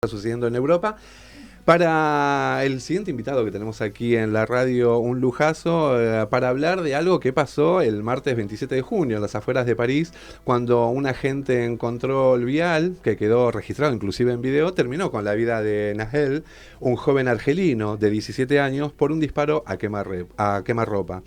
está sucediendo en Europa. Para el siguiente invitado que tenemos aquí en la radio, un lujazo, para hablar de algo que pasó el martes 27 de junio en las afueras de París, cuando un agente en control vial, que quedó registrado inclusive en video, terminó con la vida de Nahel, un joven argelino de 17 años, por un disparo a quemarropa.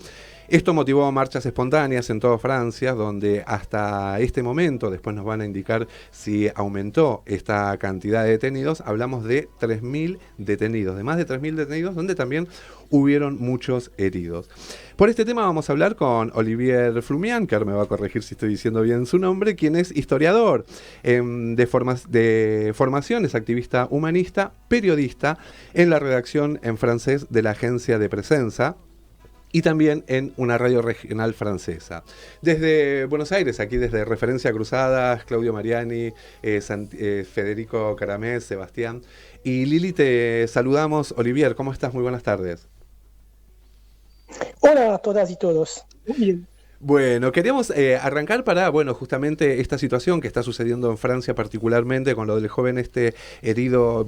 Esto motivó marchas espontáneas en toda Francia, donde hasta este momento, después nos van a indicar si aumentó esta cantidad de detenidos, hablamos de 3.000 detenidos, de más de 3.000 detenidos, donde también hubieron muchos heridos. Por este tema vamos a hablar con Olivier Flumian, que ahora me va a corregir si estoy diciendo bien su nombre, quien es historiador de formación, es activista humanista, periodista en la redacción en francés de la agencia de Presenza, y también en una radio regional francesa. Desde Buenos Aires, aquí desde Referencia Cruzadas, Claudio Mariani, Federico Caramés, Sebastián y Lili, te saludamos. Olivier, ¿cómo estás? Muy buenas tardes. Hola a todas y todos. Muy bien. Bueno, queríamos arrancar para, justamente esta situación que está sucediendo en Francia particularmente con lo del joven herido,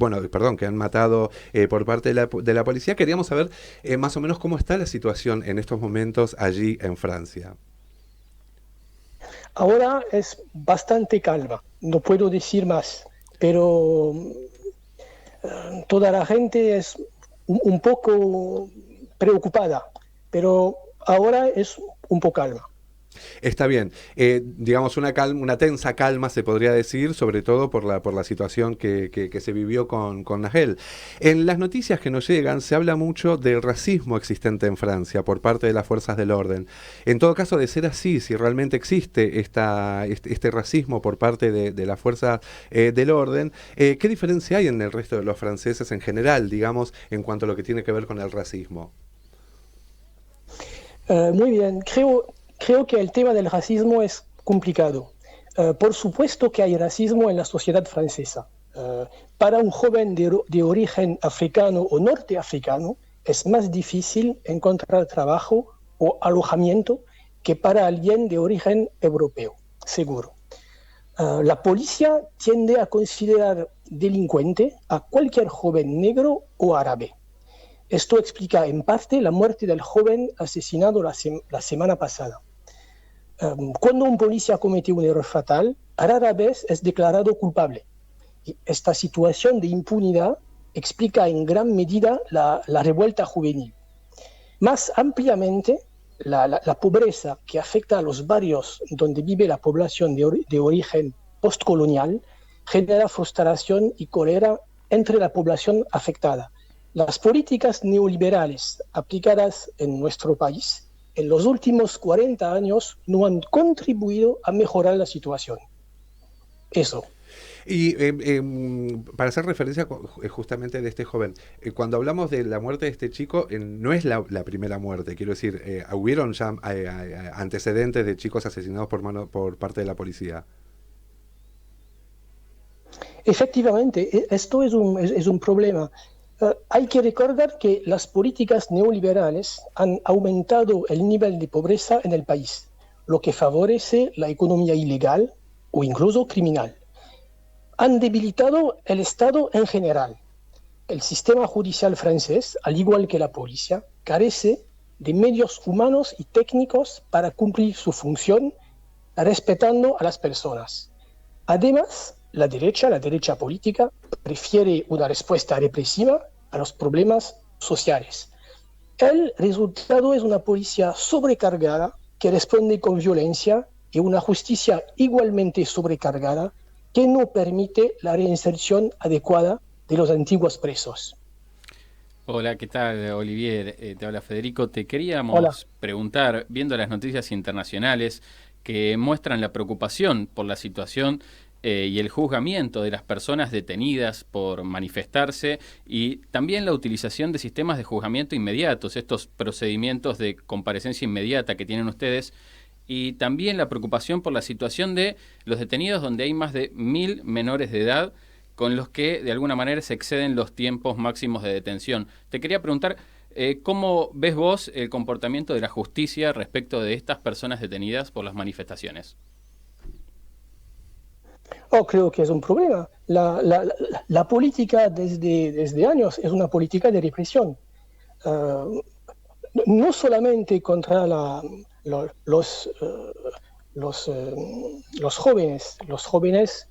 que han matado por parte de la policía. Queríamos saber más o menos cómo está la situación en estos momentos allí en Francia. Ahora es bastante calma, no puedo decir más, pero toda la gente es un poco preocupada, pero ahora es un poco calma. Está bien, digamos una tensa calma se podría decir, sobre todo por la situación que se vivió con Nahel. En las noticias que nos llegan se habla mucho del racismo existente en Francia por parte de las fuerzas del orden. En todo caso, de ser así, si realmente existe este racismo por parte de la fuerza del orden, ¿qué diferencia hay en el resto de los franceses en general, digamos, en cuanto a lo que tiene que ver con el racismo? Muy bien, creo que el tema del racismo es complicado. Por supuesto que hay racismo en la sociedad francesa. Para un joven de origen africano o norteafricano es más difícil encontrar trabajo o alojamiento que para alguien de origen europeo, seguro. La policía tiende a considerar delincuente a cualquier joven negro o árabe. Esto explica en parte la muerte del joven asesinado la semana pasada. Cuando un policía comete un error fatal, rara vez es declarado culpable. Y esta situación de impunidad explica en gran medida la revuelta juvenil. Más ampliamente, la pobreza que afecta a los barrios donde vive la población de origen postcolonial genera frustración y cólera entre la población afectada. Las políticas neoliberales aplicadas en nuestro país en los últimos 40 años no han contribuido a mejorar la situación. Eso. Y para hacer referencia justamente de este joven, cuando hablamos de la muerte de este chico, no es la primera muerte, quiero decir, hubieron ya antecedentes de chicos asesinados por parte de la policía. Efectivamente, esto es un problema. Hay que recordar que las políticas neoliberales han aumentado el nivel de pobreza en el país, lo que favorece la economía ilegal o incluso criminal. Han debilitado el Estado en general. El sistema judicial francés, al igual que la policía, carece de medios humanos y técnicos para cumplir su función, respetando a las personas. Además, la derecha política, prefiere una respuesta represiva a los problemas sociales. El resultado es una policía sobrecargada que responde con violencia y una justicia igualmente sobrecargada que no permite la reinserción adecuada de los antiguos presos. Hola, ¿qué tal, Olivier? Te habla Federico. Te Hola. queríamos preguntar, viendo las noticias internacionales que muestran la preocupación por la situación y el juzgamiento de las personas detenidas por manifestarse y también la utilización de sistemas de juzgamiento inmediatos, estos procedimientos de comparecencia inmediata que tienen ustedes, y también la preocupación por la situación de los detenidos donde hay más de 1.000 menores de edad con los que de alguna manera se exceden los tiempos máximos de detención. Te quería preguntar, ¿cómo ves vos el comportamiento de la justicia respecto de estas personas detenidas por las manifestaciones? Creo que es un problema. La política desde años es una política de represión. No solamente contra los jóvenes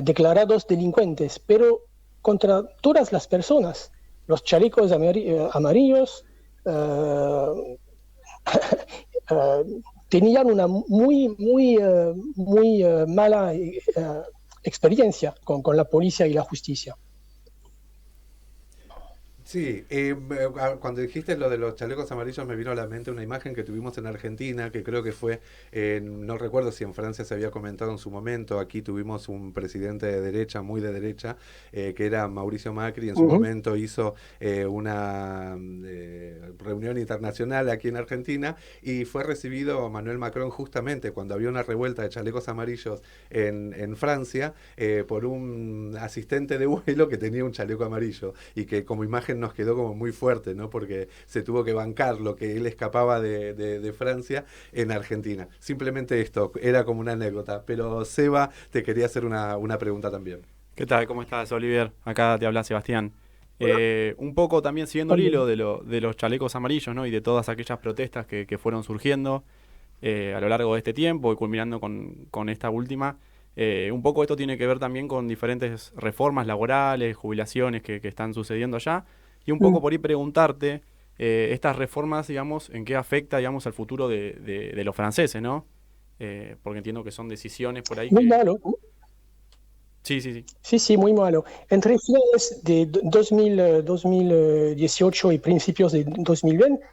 declarados delincuentes, pero contra todas las personas. Los chalecos amarillos tenían una muy mala experiencia con la policía y la justicia. Sí, cuando dijiste lo de los chalecos amarillos me vino a la mente una imagen que tuvimos en Argentina, que creo que fue, no recuerdo si en Francia se había comentado en su momento, aquí tuvimos un presidente de derecha, muy de derecha, que era Mauricio Macri, y en su momento hizo una reunión internacional aquí en Argentina y fue recibido Manuel Macron justamente cuando había una revuelta de chalecos amarillos en Francia por un asistente de vuelo que tenía un chaleco amarillo y que como imagen nos quedó como muy fuerte, ¿no? Porque se tuvo que bancar lo que él escapaba de Francia en Argentina. Simplemente esto, era como una anécdota. Pero Seba, te quería hacer una pregunta también. ¿Qué tal? ¿Cómo estás, Olivier? Acá te habla Sebastián. Un poco también siguiendo el hilo de los chalecos amarillos, ¿no? Y de todas aquellas protestas que fueron surgiendo a lo largo de este tiempo y culminando con esta última. Un poco esto tiene que ver también con diferentes reformas laborales, jubilaciones que están sucediendo allá. Y un poco por ahí preguntarte, estas reformas, digamos, en qué afecta, digamos, al futuro de los franceses, ¿no? Porque entiendo que son decisiones por ahí Muy malo. Sí. Sí, muy malo. Entre finales de 2018 y principios de 2020,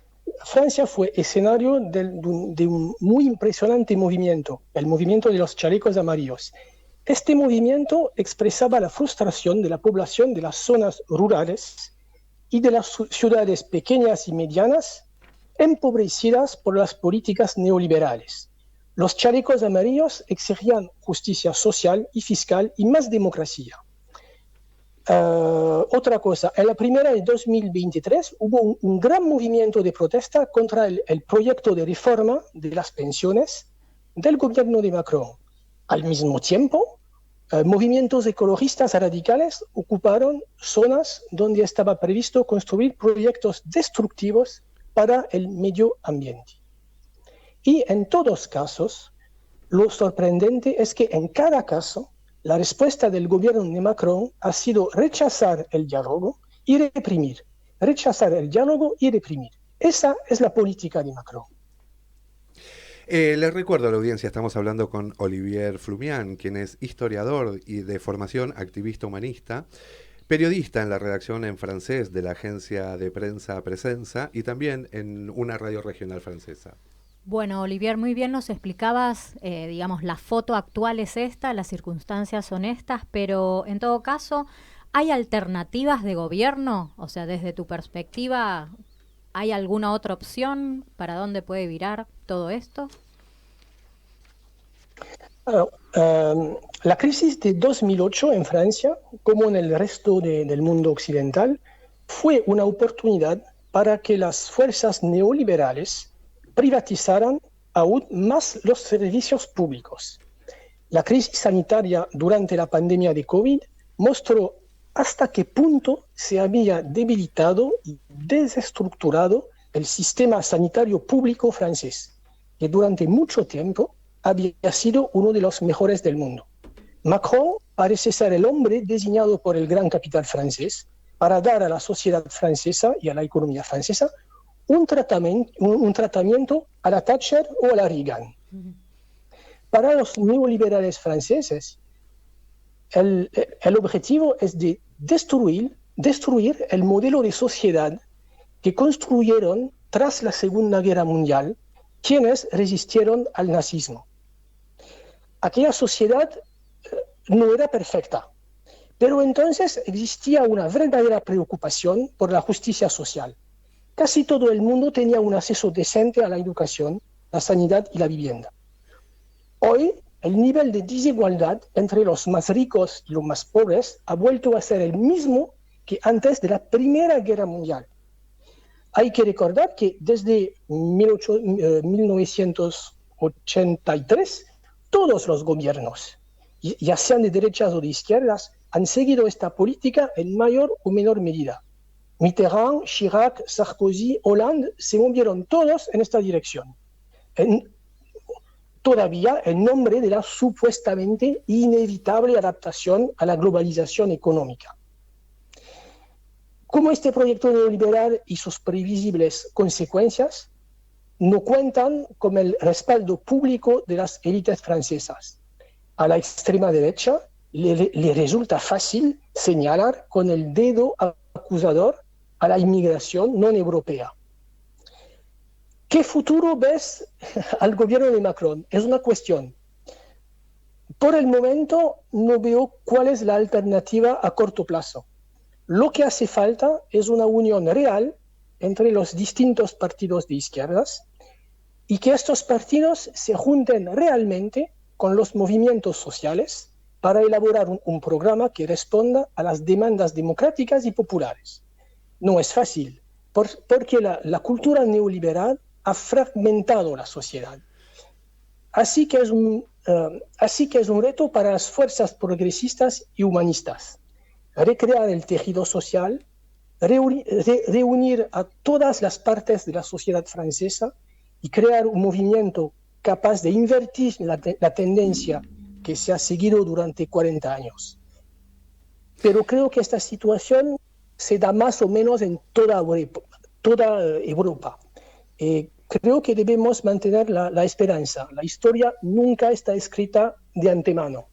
Francia fue escenario de un muy impresionante movimiento, el movimiento de los chalecos amarillos. Este movimiento expresaba la frustración de la población de las zonas rurales y de las ciudades pequeñas y medianas empobrecidas por las políticas neoliberales. Los chalecos amarillos exigían justicia social y fiscal y más democracia. Otra cosa, en la primera de 2023 hubo un gran movimiento de protesta contra el proyecto de reforma de las pensiones del gobierno de Macron. Al mismo tiempo, movimientos ecologistas radicales ocuparon zonas donde estaba previsto construir proyectos destructivos para el medio ambiente. Y en todos casos, lo sorprendente es que en cada caso, la respuesta del gobierno de Macron ha sido rechazar el diálogo y reprimir. Rechazar el diálogo y reprimir. Esa es la política de Macron. Les recuerdo a la audiencia, estamos hablando con Olivier Flumian, quien es historiador y de formación activista humanista, periodista en la redacción en francés de la agencia de prensa Presenza y también en una radio regional francesa. Bueno, Olivier, muy bien nos explicabas, digamos, la foto actual es esta, las circunstancias son estas, pero en todo caso, ¿hay alternativas de gobierno? O sea, desde tu perspectiva, ¿hay alguna otra opción? ¿Para dónde puede virar todo esto? La crisis de 2008 en Francia, como en el resto del mundo occidental, fue una oportunidad para que las fuerzas neoliberales privatizaran aún más los servicios públicos. La crisis sanitaria durante la pandemia de COVID mostró hasta qué punto se había debilitado y desestructurado el sistema sanitario público francés, que durante mucho tiempo había sido uno de los mejores del mundo. Macron parece ser el hombre designado por el gran capital francés para dar a la sociedad francesa y a la economía francesa un tratamiento a la Thatcher o a la Reagan. Para los neoliberales franceses, el objetivo es de destruir el modelo de sociedad que construyeron tras la Segunda Guerra Mundial quienes resistieron al nazismo. Aquella sociedad no era perfecta, pero entonces existía una verdadera preocupación por la justicia social. Casi todo el mundo tenía un acceso decente a la educación, la sanidad y la vivienda. Hoy, el nivel de desigualdad entre los más ricos y los más pobres ha vuelto a ser el mismo que antes de la Primera Guerra Mundial. Hay que recordar que desde 1983, todos los gobiernos, ya sean de derechas o de izquierdas, han seguido esta política en mayor o menor medida. Mitterrand, Chirac, Sarkozy, Hollande se movieron todos en esta dirección. Todavía en nombre de la supuestamente inevitable adaptación a la globalización económica. Como este proyecto neoliberal y sus previsibles consecuencias no cuentan con el respaldo público de las élites francesas. A la extrema derecha le resulta fácil señalar con el dedo acusador a la inmigración no europea. ¿Qué futuro ves al gobierno de Macron? Es una cuestión. Por el momento no veo cuál es la alternativa a corto plazo. Lo que hace falta es una unión real entre los distintos partidos de izquierdas y que estos partidos se junten realmente con los movimientos sociales para elaborar un programa que responda a las demandas democráticas y populares. No es fácil, porque la cultura neoliberal ha fragmentado la sociedad. Así que es un reto para las fuerzas progresistas y humanistas. Recrear el tejido social, reunir a todas las partes de la sociedad francesa y crear un movimiento capaz de invertir la tendencia que se ha seguido durante 40 años. Pero creo que esta situación se da más o menos en toda Europa. Creo que debemos mantener la esperanza. La historia nunca está escrita de antemano.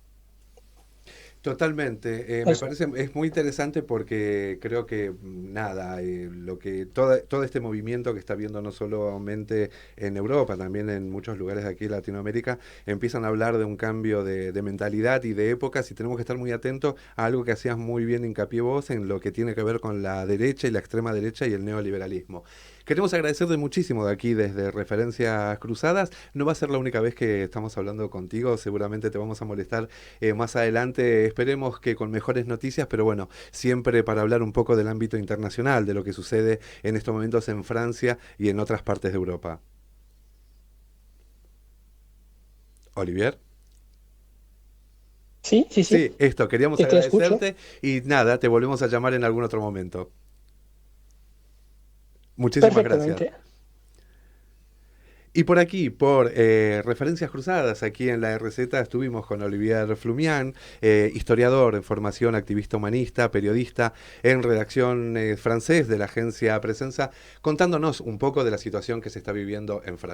Totalmente, me parece es muy interesante porque creo que nada, lo que todo este movimiento que está viendo no solamente en Europa, también en muchos lugares de aquí en Latinoamérica, empiezan a hablar de un cambio de mentalidad y de épocas y tenemos que estar muy atentos a algo que hacías muy bien hincapié vos en lo que tiene que ver con la derecha y la extrema derecha y el neoliberalismo. Queremos agradecerte muchísimo de aquí desde Referencias Cruzadas. No va a ser la única vez que estamos hablando contigo, seguramente te vamos a molestar más adelante, esperemos que con mejores noticias, pero bueno, siempre para hablar un poco del ámbito internacional, de lo que sucede en estos momentos en Francia y en otras partes de Europa. Olivier. Sí. Sí, esto, queríamos agradecerte y nada, te volvemos a llamar en algún otro momento. Muchísimas gracias. Y por aquí, por Referencias Cruzadas, aquí en la RZ, estuvimos con Olivier Flumian, historiador en formación, activista humanista, periodista en redacción francés de la agencia Presenza, contándonos un poco de la situación que se está viviendo en Francia.